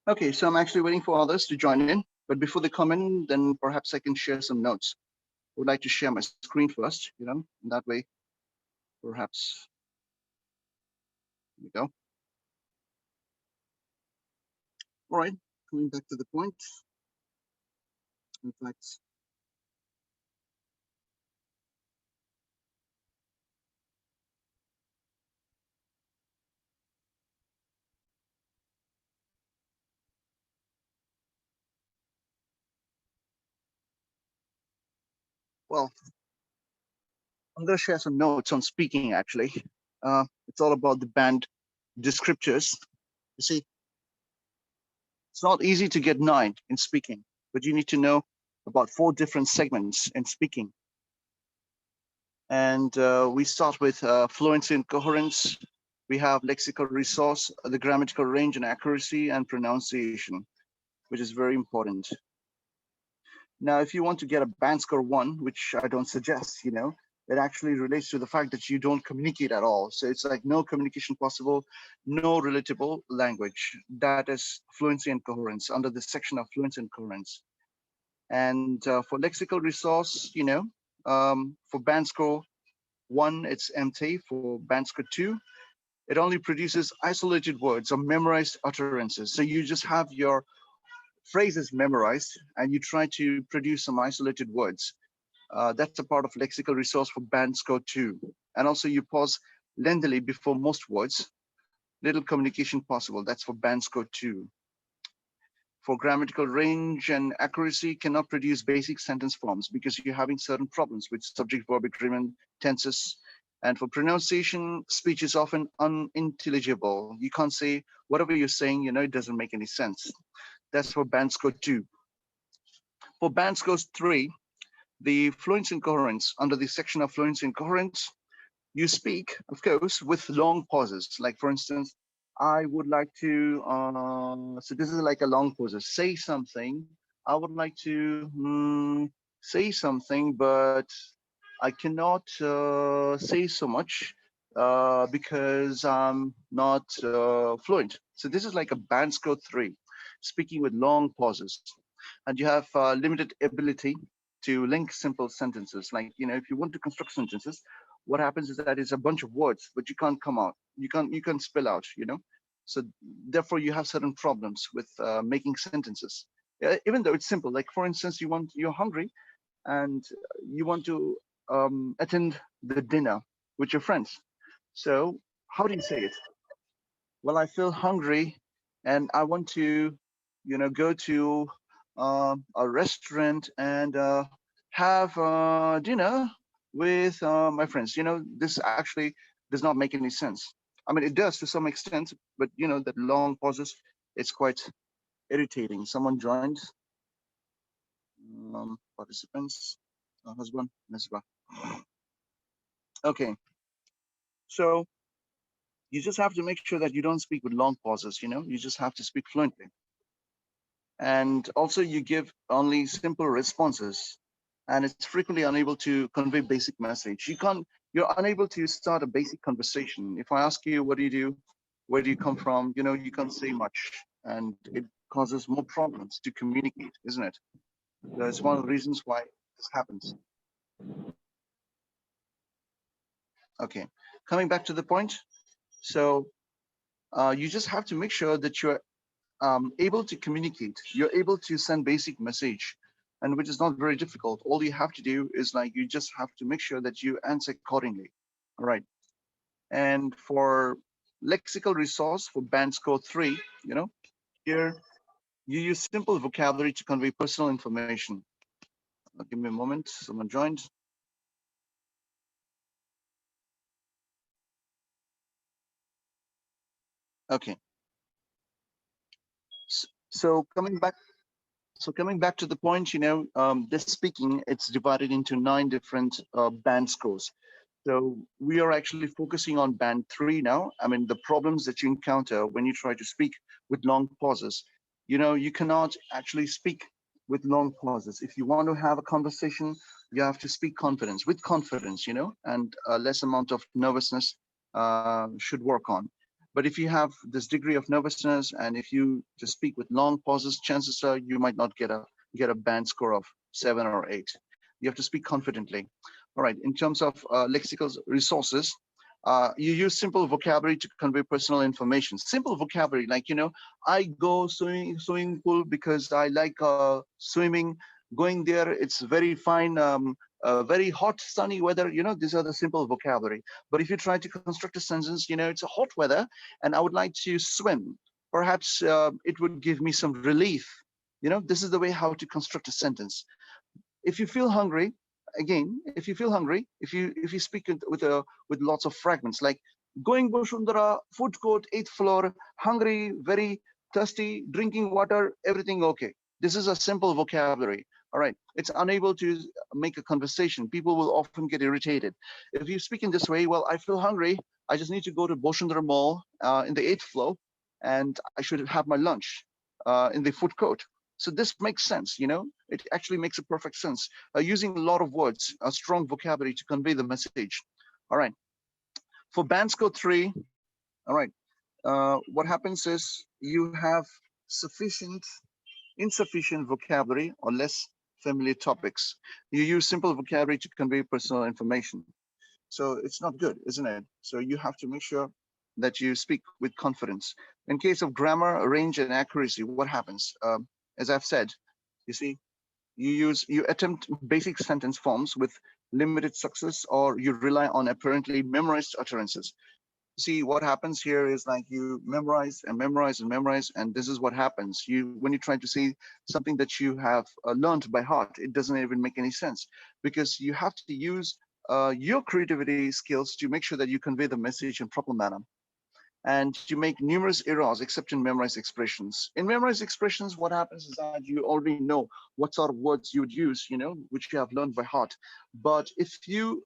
Okay, so I'm actually waiting for others to join in, but before they come in, then perhaps I can share some notes. I would like to share my screen first, in that way, perhaps, here we go. All right, coming back to the point. In fact, well, I'm going to share some notes on speaking, actually. It's all about the band descriptors. You see, it's not easy to get 9 in speaking, but you need to know about 4 different segments in speaking. And we start with fluency and coherence. We have lexical resource, the grammatical range and accuracy, and pronunciation, which is very important. Now, if you want to get a band score 1, which I don't suggest, it actually relates to the fact that you don't communicate at all. So it's like no communication possible, no relatable language. That is fluency and coherence under the section of fluency and coherence. And for lexical resource, for band score 1, it's empty. For band score 2, it only produces isolated words or memorized utterances. So you just have your phrases memorized and you try to produce some isolated words. That's a part of lexical resource for band score 2. And also you pause lengthily before most words. Little communication possible. That's for band score 2. For grammatical range and accuracy, cannot produce basic sentence forms because you're having certain problems with subject, verb, agreement, tenses. And for pronunciation, speech is often unintelligible. You can't say whatever you're saying, it doesn't make any sense. That's for band score 2. For band score 3, the fluency and coherence, under the section of fluency and coherence, you speak, of course, with long pauses. Like, for instance, I would like to, so this is like a long pause. Say something. I would like to say something, but I cannot say so much because I'm not fluent. So this is like a band score 3, speaking with long pauses. And you have limited ability to link simple sentences. Like, if you want to construct sentences, what happens is that it's a bunch of words, but you can't come out. You can't spell out, So therefore, you have certain problems with making sentences. Even though it's simple. Like, for instance, you're hungry, and you want to attend the dinner with your friends. So how do you say it? Well, I feel hungry, and I want to, go to a restaurant and have dinner with my friends. This actually does not make any sense. I mean, it does to some extent, but that long pauses, it's quite irritating. Someone joined. Participants, husband, Nisba. Okay, so you just have to make sure that you don't speak with long pauses. You just have to speak fluently. And also you give only simple responses, and it's frequently unable to convey basic message. You're unable to start a basic conversation. If I ask you, what do you do? Where do you come from? You can't say much, and it causes more problems to communicate, isn't it? That's one of the reasons why this happens. Okay, coming back to the point. So you just have to make sure that you're able to communicate. You're able to send basic message, and which is not very difficult. All you have to do is like, you just have to make sure that you answer accordingly. All right. And for lexical resource for band score 3, here you use simple vocabulary to convey personal information. Give me a moment. Someone joined. Okay. So coming back. So coming back to the point, this speaking, it's divided into 9 different band scores. So we are actually focusing on band 3 now. I mean, the problems that you encounter when you try to speak with long pauses, you cannot actually speak with long pauses. If you want to have a conversation, you have to speak with confidence, and a less amount of nervousness should work on. But if you have this degree of nervousness and if you just speak with long pauses, chances are you might not get a band score of 7 or 8. You have to speak confidently. All right. In terms of lexical resources, you use simple vocabulary to convey personal information. Simple vocabulary, like, I go swimming pool because I like swimming. Going there, it's very fine. Very hot, sunny weather. These are the simple vocabulary. But if you try to construct a sentence, it's a hot weather, and I would like to swim. Perhaps it would give me some relief. This is the way how to construct a sentence. If you feel hungry, again, if you feel hungry, if you speak with lots of fragments, like going Bushundara, food court, 8th floor, hungry, very thirsty, drinking water, everything okay. This is a simple vocabulary. All right, it's unable to make a conversation. People will often get irritated. If you speak in this way, well, I feel hungry. I just need to go to Boshundara Mall in the 8th floor, and I should have my lunch in the food court. So this makes sense, it actually makes a perfect sense. Using a lot of words, a strong vocabulary to convey the message. All right. For band score 3, all right, what happens is you have insufficient vocabulary or less familiar topics. You use simple vocabulary to convey personal information. So it's not good, isn't it? So you have to make sure that you speak with confidence. In case of grammar, range, and accuracy, what happens? As I've said, you see, you attempt basic sentence forms with limited success, or you rely on apparently memorized utterances. See, what happens here is like you memorize and memorize and memorize, and this is what happens. When you try to say something that you have learned by heart, it doesn't even make any sense, because you have to use your creativity skills to make sure that you convey the message in proper manner. And you make numerous errors except in memorized expressions. In memorized expressions, what happens is that you already know what sort of words you would use, which you have learned by heart. But if you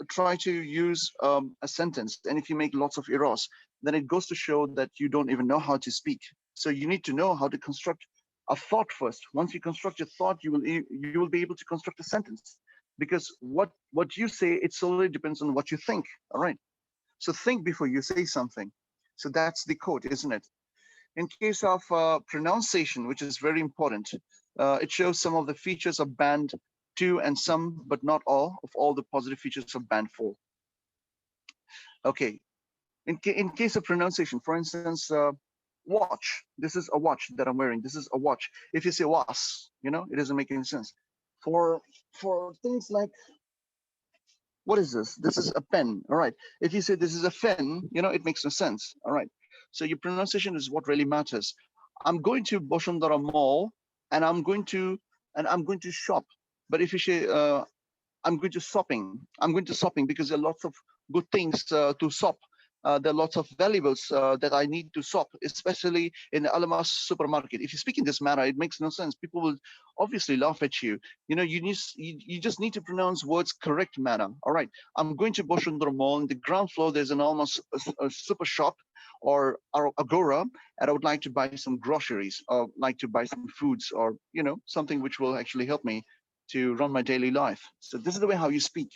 try to use a sentence, and if you make lots of errors, then it goes to show that you don't even know how to speak. So you need to know how to construct a thought first. Once you construct your thought, you will be able to construct a sentence, because what you say, it solely depends on what you think. All right. So think before you say something. So that's the quote, isn't it? In case of pronunciation, which is very important, it shows some of the features of band 2 and some, but not all, of all the positive features of band 4. Okay. In case of pronunciation, for instance, watch. This is a watch that I'm wearing. This is a watch. If you say was, it doesn't make any sense. For things like, what is this? This is a pen. All right. If you say this is a fen, it makes no sense. All right. So your pronunciation is what really matters. I'm going to Boshundara Mall, and I'm going to shop. But if you say I'm going to shopping because there are lots of good things to shop. There are lots of valuables that I need to shop, especially in the Alamas supermarket. If you speak in this manner, it makes no sense. People will obviously laugh at you. You just need to pronounce words correct manner. All right, I'm going to Boshundara Mall. On the ground floor, there's an almost a super shop or agora, and I would like to buy some groceries, or like to buy some foods, or something which will actually help me to run my daily life. So this is the way how you speak.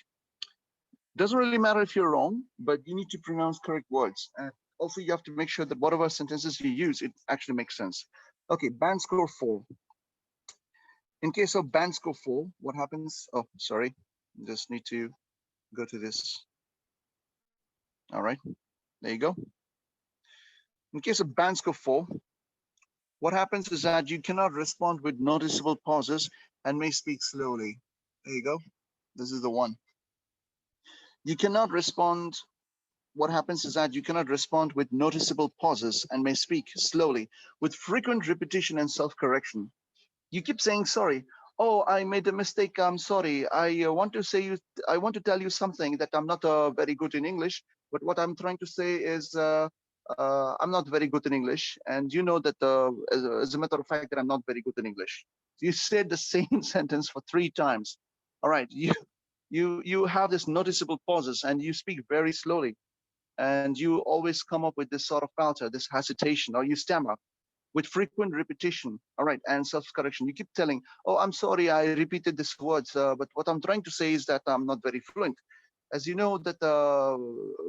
Doesn't really matter if you're wrong, but you need to pronounce correct words. And also you have to make sure that whatever sentences you use, it actually makes sense. Okay, band score 4. In case of band score 4, what happens? Oh, sorry. Just need to go to this. All right, there you go. In case of band score 4, what happens is that you cannot respond with noticeable pauses and may speak slowly. There you go. This is the one. You cannot respond. What happens is that you cannot respond with noticeable pauses and may speak slowly with frequent repetition and self-correction. You keep saying sorry. Oh, I made a mistake. I'm sorry. I want to tell you something that I'm not very good in English. But what I'm trying to say is I'm not very good in English, and you know that as a matter of fact that I'm not very good in English. You said the same sentence for 3 times. All right, you have this noticeable pauses, and you speak very slowly, and you always come up with this sort of falter, this hesitation, or you stammer with frequent repetition. All right, and self-correction. You keep telling, oh, I'm sorry, I repeated these words, but what I'm trying to say is that I'm not very fluent. As you know that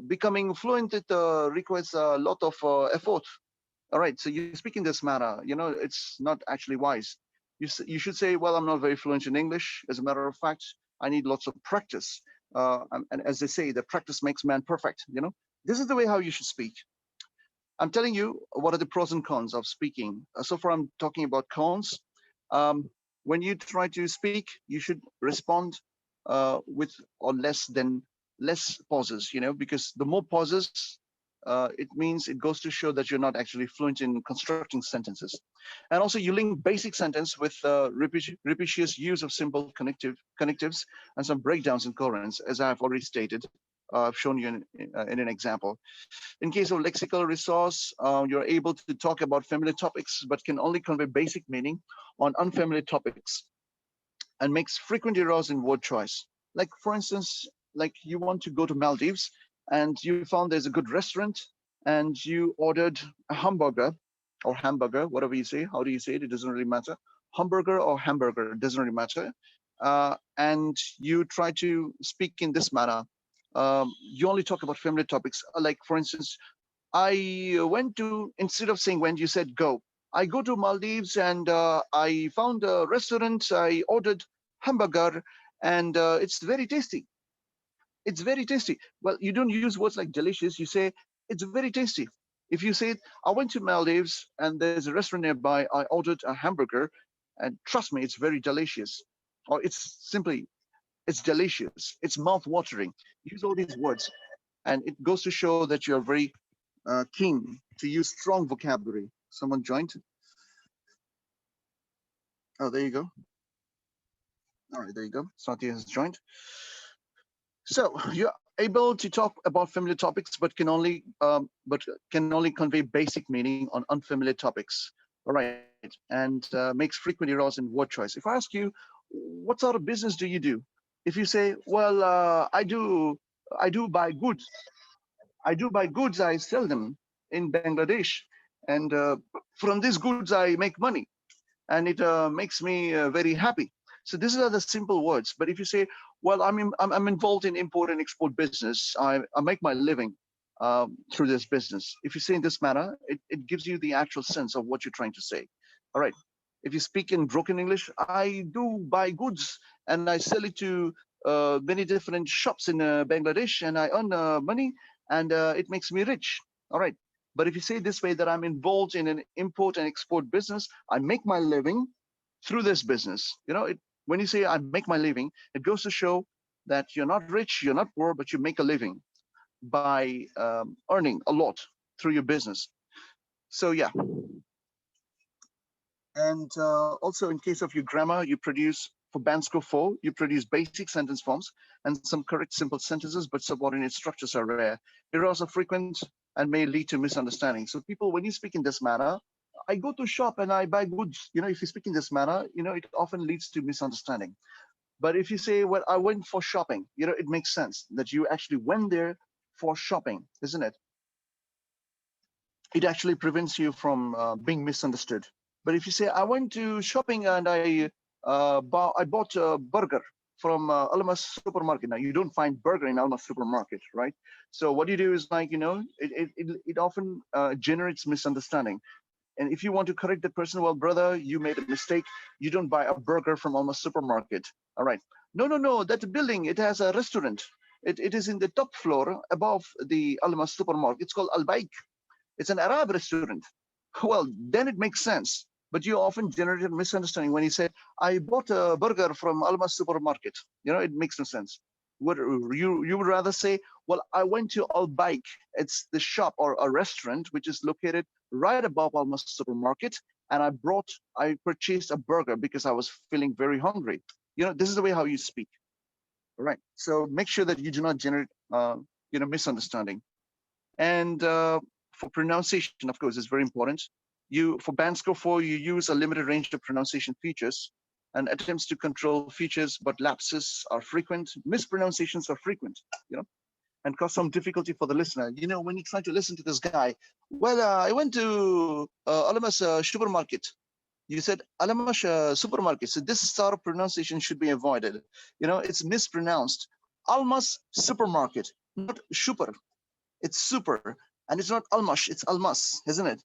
becoming fluent, it requires a lot of effort. All right, so you speak in this manner, it's not actually wise. You should say, well, I'm not very fluent in English. As a matter of fact, I need lots of practice. And as they say, the practice makes man perfect. This is the way how you should speak. I'm telling you what are the pros and cons of speaking. So far, I'm talking about cons. Um, when you try to speak, you should respond with or less pauses. Because the more pauses, it means it goes to show that you're not actually fluent in constructing sentences. And also, you link basic sentence with repetitious use of simple connectives and some breakdowns in coherence, as I've already stated. I've shown you in an example. In case of lexical resource, you're able to talk about familiar topics, but can only convey basic meaning on unfamiliar topics, and makes frequent errors in word choice. Like, for instance, like you want to go to Maldives and you found there's a good restaurant and you ordered a hamburger or hamburger, whatever you say. How do you say it? It doesn't really matter. Hamburger or hamburger, doesn't really matter. And you try to speak in this manner. You only talk about familiar topics. Like, for instance, I went to, instead of saying when, you said go. I go to Maldives and I found a restaurant. I ordered hamburger and it's very tasty. It's very tasty. Well, you don't use words like delicious. You say it's very tasty. If you say, I went to Maldives and there's a restaurant nearby, I ordered a hamburger, and trust me, it's very delicious. Or it's simply, it's delicious. It's mouth-watering. Use all these words, and it goes to show that you're very keen to use strong vocabulary. Someone joined. Oh, there you go. All right, there you go. Satya has joined. So you're able to talk about familiar topics, but can only convey basic meaning on unfamiliar topics. All right, and makes frequent errors in word choice. If I ask you, what sort of business do you do? If you say, well, I do buy goods. I do buy goods. I sell them in Bangladesh, and from these goods I make money, and it makes me very happy. So these are the simple words. But if you say, well, I'm involved in import and export business, I make my living through this business. If you say in this manner, it gives you the actual sense of what you're trying to say. All right. If you speak in broken English, I do buy goods and I sell it to many different shops in Bangladesh, and I earn money, and it makes me rich. All right. But if you say this way, that I'm involved in an import and export business, I make my living through this business. When you say I make my living, it goes to show that you're not rich, you're not poor, but you make a living by earning a lot through your business. So yeah. And also, in case of your grammar, you produce, for band score 4, you produce basic sentence forms and some correct simple sentences, but subordinate structures are rare. Errors are frequent and may lead to misunderstanding. So people, when you speak in this manner, I go to shop and I buy goods. If you speak in this manner, it often leads to misunderstanding. But if you say, well, I went for shopping, it makes sense that you actually went there for shopping, isn't it? It actually prevents you from being misunderstood. But if you say, I went to shopping and I bought a burger from Almas supermarket. Now, you don't find burger in Almas supermarket, right? So what you do is like, it often generates misunderstanding. And if you want to correct that person, well, brother, you made a mistake. You don't buy a burger from Almas supermarket. All right. No, that building, it has a restaurant. It is in the top floor above the Almas supermarket. It's called Al Baik. It's an Arab restaurant. Well, then it makes sense. But you often generate a misunderstanding when you say, I bought a burger from Almas supermarket. It makes no sense. You would rather say, well, I went to Al Baik. It's the shop or a restaurant which is located right above Almas supermarket. And I purchased a burger because I was feeling very hungry. This is the way how you speak. All right. So make sure that you do not generate, misunderstanding. And for pronunciation, of course, is very important. For band score 4, you use a limited range of pronunciation features, and attempts to control features, but lapses are frequent. Mispronunciations are frequent, and cause some difficulty for the listener. When you try to listen to this guy, well, I went to Alamas supermarket. You said Alamash supermarket. So this sort of pronunciation should be avoided. It's mispronounced. Almas supermarket, not super. It's super, and it's not almash, it's almas, isn't it?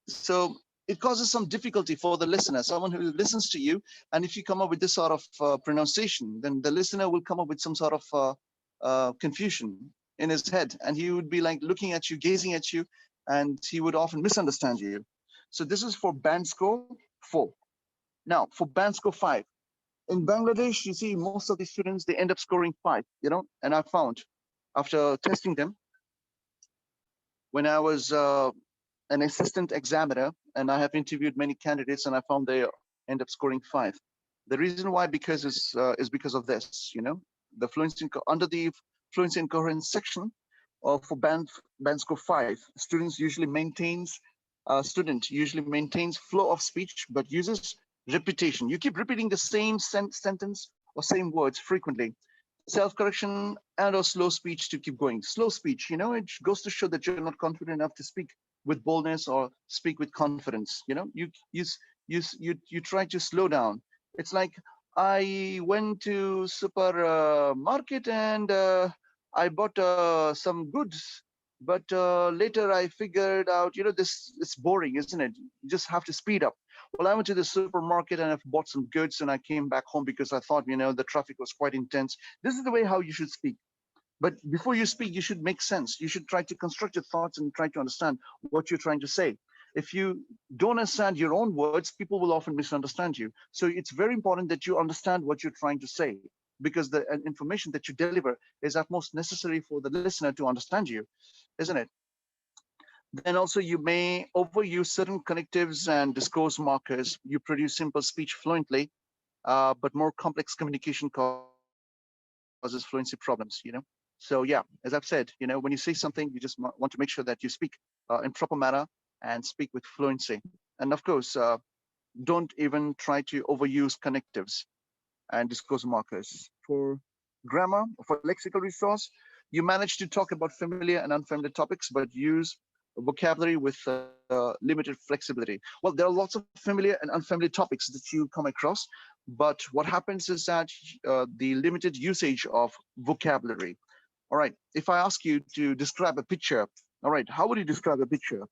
So it causes some difficulty for the listener, someone who listens to you. And if you come up with this sort of pronunciation, then the listener will come up with some sort of confusion in his head, and he would be like looking at you, gazing at you, and he would often misunderstand you. So this is for band score 4. Now for band score 5. In Bangladesh, you see most of the students, they end up scoring 5, and I found after testing them, when I was an assistant examiner, and I have interviewed many candidates, and I found they end up scoring 5. The reason why, because is because of this. The fluency under the fluency and coherence section, for band score 5, student usually maintains flow of speech, but uses repetition. You keep repeating the same sentence or same words frequently. Self-correction and or slow speech to keep going. Slow speech, it goes to show that you're not confident enough to speak with boldness or speak with confidence. You try to slow down. It's like, I went to supermarket and I bought some goods, but later I figured out, this it's boring, isn't it? You just have to speed up. Well, I went to the supermarket and I've bought some goods, and I came back home because I thought, the traffic was quite intense. This is the way how you should speak. But before you speak, you should make sense. You should try to construct your thoughts and try to understand what you're trying to say. If you don't understand your own words, people will often misunderstand you. So it's very important that you understand what you're trying to say, because the information that you deliver is at most necessary for the listener to understand you, isn't it? Then also you may overuse certain connectives and discourse markers. You produce simple speech fluently, but more complex communication causes fluency problems, So yeah, as I've said, when you say something, you just want to make sure that you speak in proper manner and speak with fluency. And of course, don't even try to overuse connectives and discourse markers. For grammar, for lexical resource, you manage to talk about familiar and unfamiliar topics, but use vocabulary with limited flexibility. Well, there are lots of familiar and unfamiliar topics that you come across, but what happens is that the limited usage of vocabulary. All right, if I ask you to describe a picture, all right, how would you describe a picture?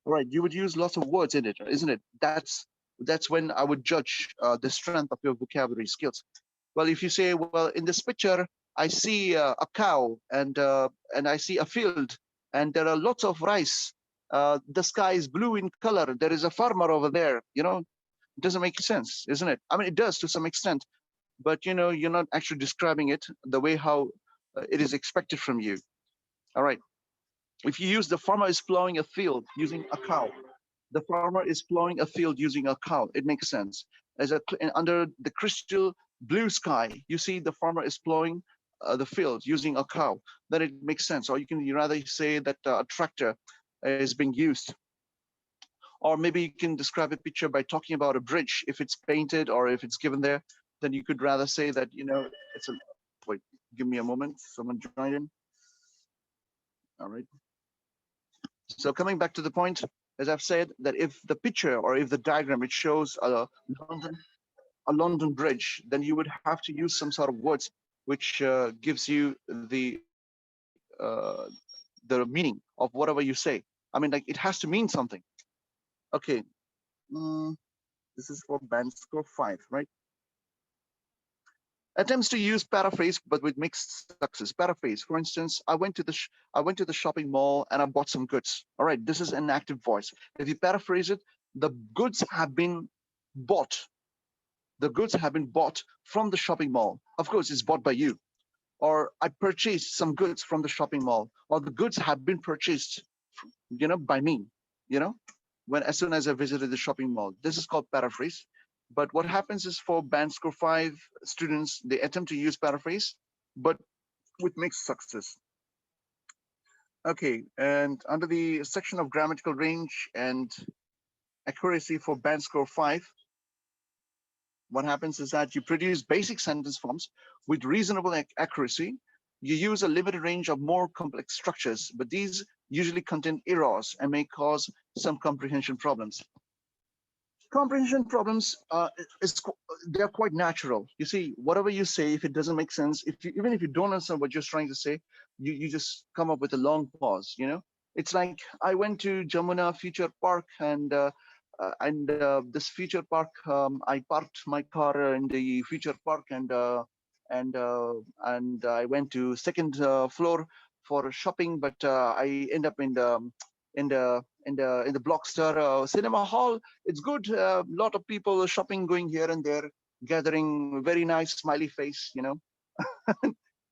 All right, you would use lots of words in it, isn't it? That's when I would judge the strength of your vocabulary skills. Well, if you say, well, in this picture, I see a cow and I see a field, and there are lots of rice. The sky is blue in color. There is a farmer over there. It doesn't make sense, isn't it? I mean, it does to some extent, but you're not actually describing it the way how it is expected from you. All right. If you use the farmer is plowing a field using a cow, the farmer is plowing a field using a cow. It makes sense. Under the crystal blue sky, you see the farmer is plowing the field using a cow. Then it makes sense. Or you can rather say that a tractor is being used. Or maybe you can describe a picture by talking about a bridge. If it's painted or if it's given there, then you could rather say that, it's a, wait, give me a moment. Someone joined in. All right. So coming back to the point, as I've said, that if the picture or if the diagram, it shows a London bridge, then you would have to use some sort of words which gives you the meaning of whatever you say. I mean, like, it has to mean something. Okay, this is for band score 5, right? Attempts to use paraphrase, but with mixed success. Paraphrase, for instance, I went to the shopping mall and I bought some goods. All right, this is an active voice. If you paraphrase it, the goods have been bought. The goods have been bought from the shopping mall. Of course, it's bought by you. Or I purchased some goods from the shopping mall. Or the goods have been purchased, by me. As soon as I visited the shopping mall. This is called paraphrase. But what happens is, for band score 5 students, they attempt to use paraphrase, but with mixed success. Okay, and under the section of grammatical range and accuracy for band score 5, what happens is that you produce basic sentence forms with reasonable accuracy. You use a limited range of more complex structures, but these usually contain errors and may cause some comprehension problems. Comprehension problems, they're quite natural. You see, whatever you say, if it doesn't make sense, even if you don't understand what you're trying to say, you just come up with a long pause. It's like I went to Jamuna Future Park, and this future park, I parked my car in the future park, and I went to second floor for shopping, but I end up in the Blockster cinema hall. It's good. A lot of people shopping, going here and there, gathering. Very nice smiley face.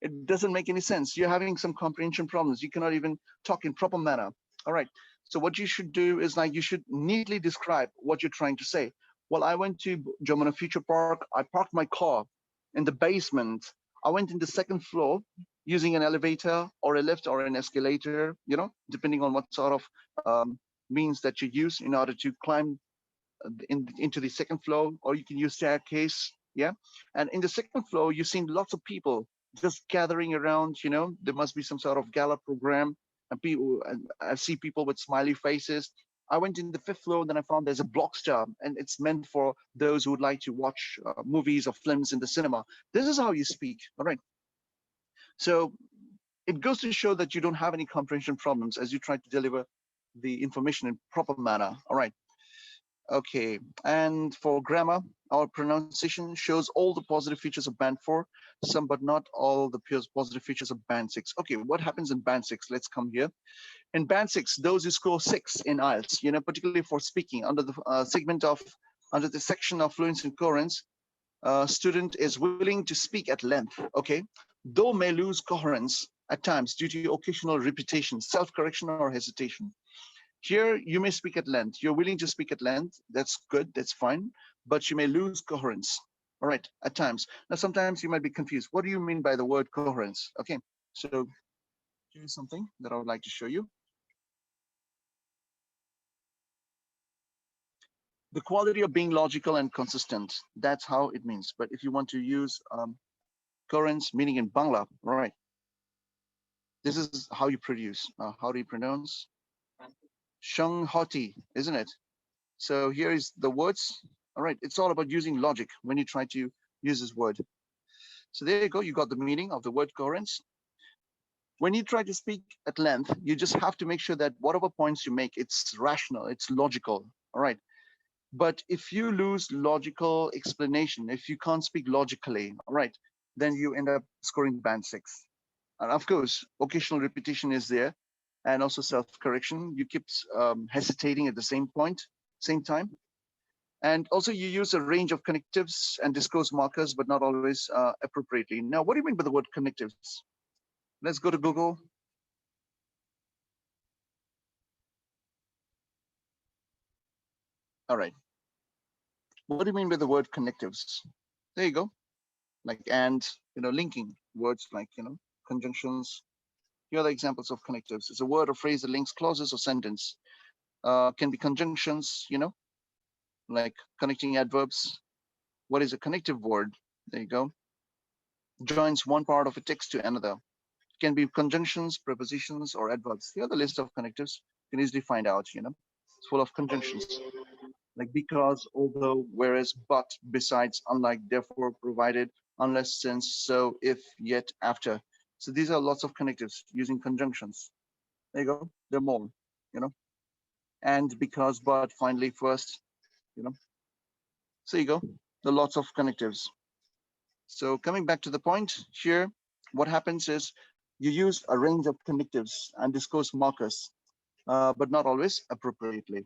It doesn't make any sense. You're having some comprehension problems. You cannot even talk in proper manner. All right. So what you should do is, like, you should neatly describe what you're trying to say. Well, I went to Jamuna Future Park. I parked my car in the basement. I went in the second floor using an elevator or a lift or an escalator, depending on what sort of means that you use in order to climb into the second floor, or you can use staircase. Yeah. And in the second floor, you've seen lots of people just gathering around. There must be some sort of gala program, and I see people with smiley faces. I went in the fifth floor, then I found there's a Blockster, and it's meant for those who would like to watch movies or films in the cinema. This is how you speak. All right. So it goes to show that you don't have any comprehension problems as you try to deliver the information in proper manner. All right. Okay. And for grammar, our pronunciation shows all the positive features of band 4, some but not all the positive features of band 6. Okay, what happens in band 6? Let's come here. In band 6, those who score 6 in IELTS, particularly for speaking, under the under the section of Fluency and Coherence, student is willing to speak at length, okay, though may lose coherence at times due to occasional repetition, self-correction, or hesitation. Here, you may speak at length. You're willing to speak at length. That's good. That's fine. But you may lose coherence. All right, at times. Now, sometimes you might be confused. What do you mean by the word coherence? Okay, so here's something that I would like to show you. The quality of being logical and consistent. That's how it means. But if you want to use coherence, meaning in Bangla, all right, this is how you produce. How do you pronounce? Shanghati, isn't it? So here is the words. All right, it's all about using logic when you try to use this word. So there you go. You got the meaning of the word coherence. When you try to speak at length, you just have to make sure that whatever points you make, it's rational, it's logical. All right. But if you lose logical explanation, if you can't speak logically, all right, then you end up scoring band 6. And of course, occasional repetition is there, and also self-correction. You keep hesitating at the same time. And also you use a range of connectives and discourse markers, but not always appropriately. Now, what do you mean by the word connectives? Let's go to Google. All right. What do you mean by the word connectives? There you go. Like, and, linking words like, conjunctions. Here are the examples of connectives. It's a word or phrase that links clauses or sentence. Can be conjunctions, like connecting adverbs. What is a connective word? There you go. Joins one part of a text to another. Can be conjunctions, prepositions, or adverbs. Here are the list of connectives. You can easily find out, It's full of conjunctions. Like because, although, whereas, but, besides, unlike, therefore, provided, unless, since, so, if, yet, after. So these are lots of connectives using conjunctions. There you go. There are more, And, because, but, finally, first, So you go. There are lots of connectives. So coming back to the point here, what happens is you use a range of connectives and discourse markers, but not always appropriately.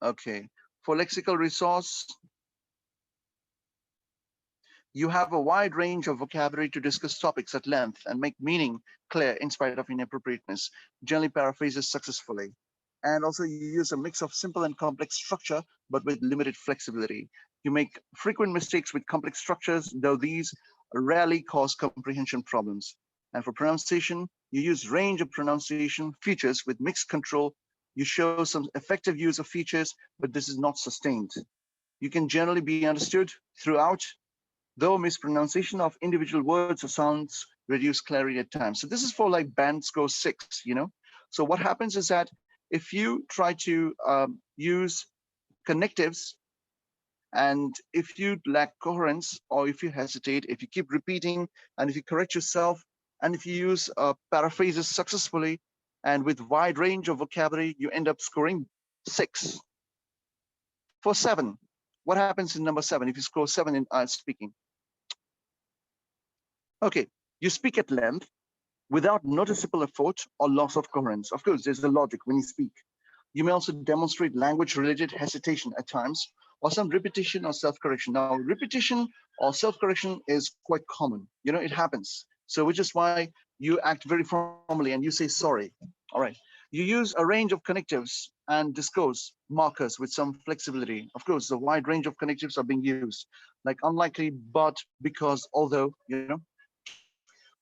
Okay. For lexical resource, you have a wide range of vocabulary to discuss topics at length and make meaning clear in spite of inappropriateness, generally paraphrases successfully. And also you use a mix of simple and complex structure, but with limited flexibility. You make frequent mistakes with complex structures, though these rarely cause comprehension problems. And for pronunciation, you use range of pronunciation features with mixed control. You show some effective use of features, but this is not sustained. You can generally be understood throughout, though mispronunciation of individual words or sounds reduce clarity at times. So this is for like band score 6, So what happens is that if you try to use connectives. And if you lack coherence, or if you hesitate, if you keep repeating, and if you correct yourself, and if you use paraphrases successfully and with wide range of vocabulary, you end up scoring 6. For 7, what happens in number 7 if you score 7 in speaking? Okay, you speak at length without noticeable effort or loss of coherence. Of course, there's a logic when you speak. You may also demonstrate language-related hesitation at times, or some repetition or self-correction. Now, repetition or self-correction is quite common. You know, it happens. So which is why you act very formally and you say sorry. All right. You use a range of connectives and discourse markers with some flexibility. Of course, the wide range of connectives are being used, like unlikely, but, because, although, you know.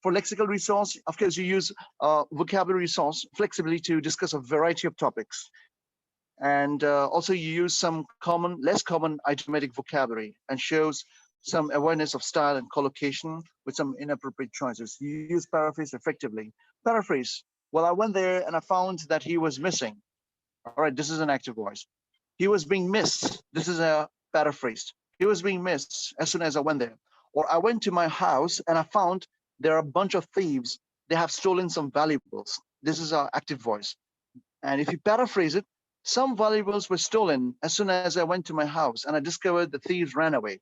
For lexical resource, of course, you use vocabulary resource flexibility to discuss a variety of topics. And also you use some common, less common idiomatic vocabulary and shows some awareness of style and collocation with some inappropriate choices. You use paraphrase effectively. Paraphrase, well, I went there and I found that he was missing. All right, this is an active voice. He was being missed. This is a paraphrased. He was being missed as soon as I went there. Or I went to my house and I found there are a bunch of thieves. They have stolen some valuables. This is our active voice. And if you paraphrase it, some valuables were stolen as soon as I went to my house and I discovered the thieves ran away.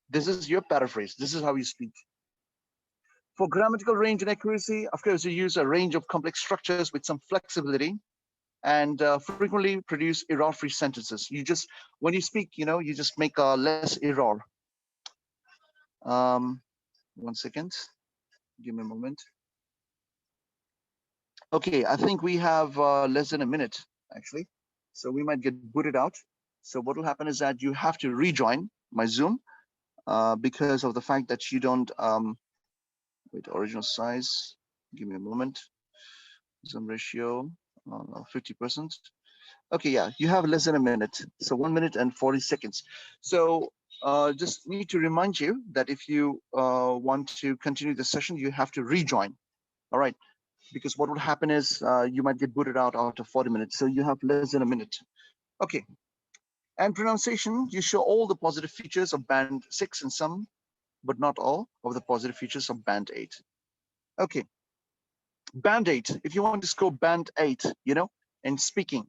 This is your paraphrase. This is how you speak. For grammatical range and accuracy, of course, you use a range of complex structures with some flexibility and frequently produce error-free sentences. You just, when you speak, you know, you just make less error. 1 second. Give me a moment. Okay, I think we have less than a minute, actually. So we might get booted out. So what will happen is that you have to rejoin my Zoom because of the fact that you don't, wait, original size, give me a moment. Zoom ratio, 50%. Okay, yeah, you have less than a minute. So 1 minute and 40 seconds. So just need to remind you that if you want to continue the session, you have to rejoin. All right, because what would happen is you might get booted out after 40 minutes. So you have less than a minute. Okay. And pronunciation, you show all the positive features of band 6 and some, but not all of the positive features of band 8. Okay. Band 8, if you want to score band 8, you know, in speaking,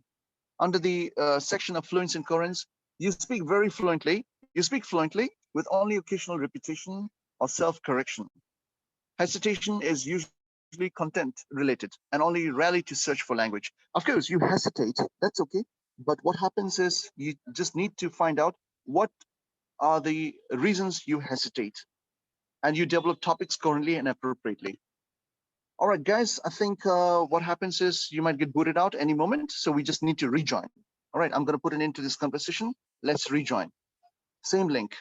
under the section of fluency and coherence, you speak very fluently. You speak fluently with only occasional repetition or self-correction. Hesitation is usually content related and only rarely to search for language. Of course, you hesitate, that's okay. But what happens is you just need to find out what are the reasons you hesitate, and you develop topics currently and appropriately. All right, guys, I think what happens is you might get booted out any moment. So we just need to rejoin. All right, I'm going to put it into this conversation. Let's rejoin. Same link.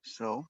So